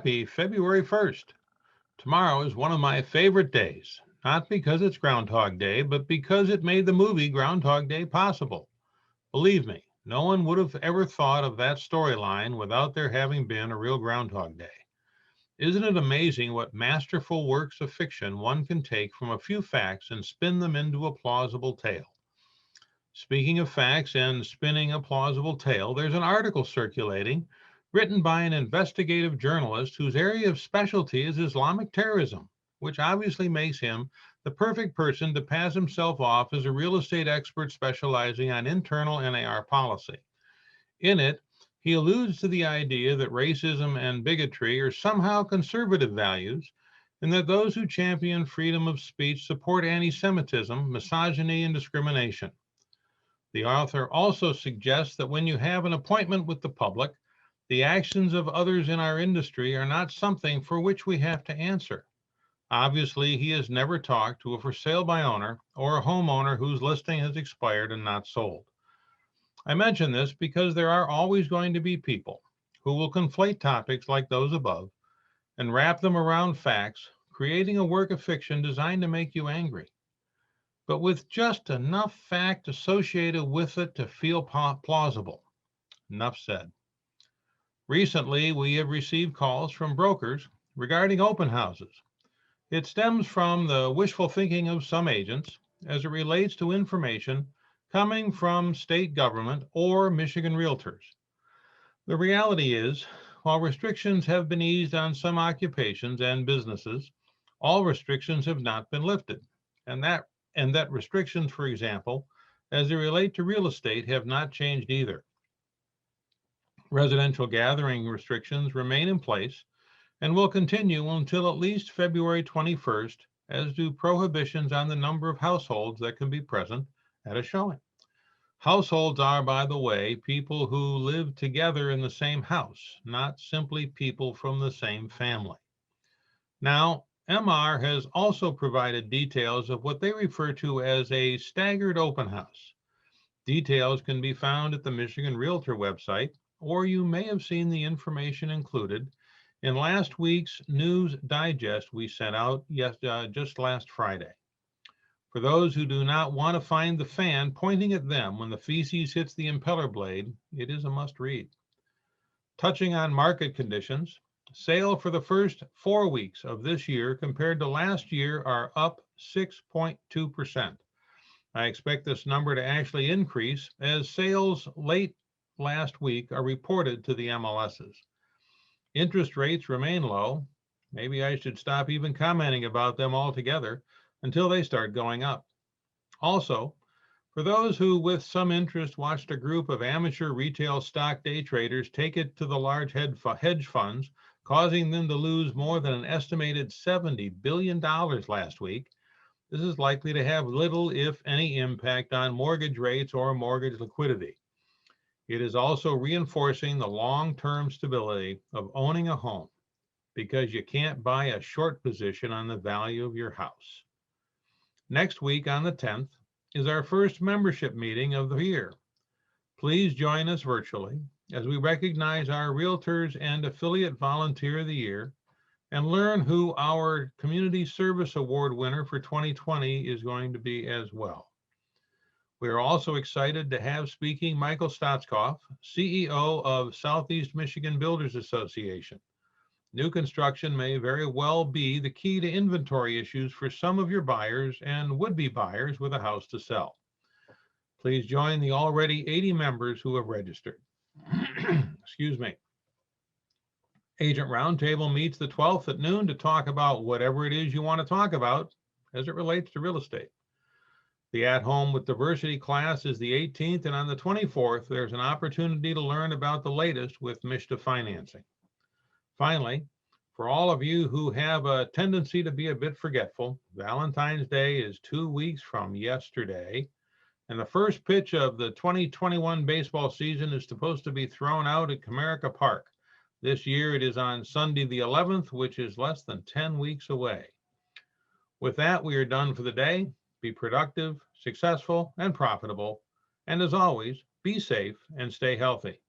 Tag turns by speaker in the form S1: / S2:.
S1: Happy February 1st. Tomorrow is one of my favorite days, not because it's Groundhog Day, but because it made the movie Groundhog Day possible. Believe me, no one would have ever thought of that storyline without there having been a real Groundhog Day. Isn't it amazing what masterful works of fiction one can take from a few facts and spin them into a plausible tale? Speaking of facts and spinning a plausible tale, there's an article circulating written by an investigative journalist whose area of specialty is Islamic terrorism, which obviously makes him the perfect person to pass himself off as a real estate expert specializing on internal NAR policy. In it, he alludes to the idea that racism and bigotry are somehow conservative values, and that those who champion freedom of speech support anti Semitism, misogyny, and discrimination. The author also suggests that when you have an appointment with the public, the actions of others in our industry are not something for which we have to answer. Obviously, he has never talked to a for sale by owner or a homeowner whose listing has expired and not sold. I mention this because there are always going to be people who will conflate topics like those above and wrap them around facts, creating a work of fiction designed to make you angry, but with just enough fact associated with it to feel plausible. Enough said. Recently, we have received calls from brokers regarding open houses. It stems from the wishful thinking of some agents as it relates to information coming from state government or Michigan realtors. The reality is, while restrictions have been eased on some occupations and businesses, all restrictions have not been lifted. And that restrictions, for example, as they relate to real estate, have not changed either. Residential gathering restrictions remain in place and will continue until at least February 21st, as do prohibitions on the number of households that can be present at a showing. Households are, by the way, people who live together in the same house, not simply people from the same family. Now, MR has also provided details of what they refer to as a staggered open house. Details can be found at the Michigan Realtor website, or you may have seen the information included in last week's news digest we sent out just last Friday. For those who do not want to find the fan pointing at them when the feces hits the impeller blade, it is a must read. Touching on market conditions, sales for the first 4 weeks of this year compared to last year are up 6.2%. I expect this number to actually increase as sales late last week are reported to the MLSs. Interest rates remain low. Maybe I should stop even commenting about them altogether until they start going up. Also, for those who with some interest watched a group of amateur retail stock day traders take it to the large hedge funds, causing them to lose more than an estimated $70 billion last week, this is likely to have little, if any, impact on mortgage rates or mortgage liquidity. It is also reinforcing the long-term stability of owning a home, because you can't buy a short position on the value of your house. Next week on the 10th is our first membership meeting of the year. Please join us virtually as we recognize our Realtors and Affiliate Volunteer of the Year and learn who our Community Service Award winner for 2020 is going to be as well. We are also excited to have speaking Michael Stotskoff, CEO of Southeast Michigan Builders Association. New construction may very well be the key to inventory issues for some of your buyers and would-be buyers with a house to sell. Please join the already 80 members who have registered. Excuse me. Agent Roundtable meets the 12th at noon to talk about whatever it is you want to talk about as it relates to real estate. The At Home with Diversity class is the 18th, and on the 24th, there's an opportunity to learn about the latest with MSHDA financing. Finally, for all of you who have a tendency to be a bit forgetful, Valentine's Day is 2 weeks from yesterday, and the first pitch of the 2021 baseball season is supposed to be thrown out at Comerica Park. This year it is on Sunday the 11th, which is less than 10 weeks away. With that, we are done for the day. Be productive, successful, and profitable. And as always, be safe and stay healthy.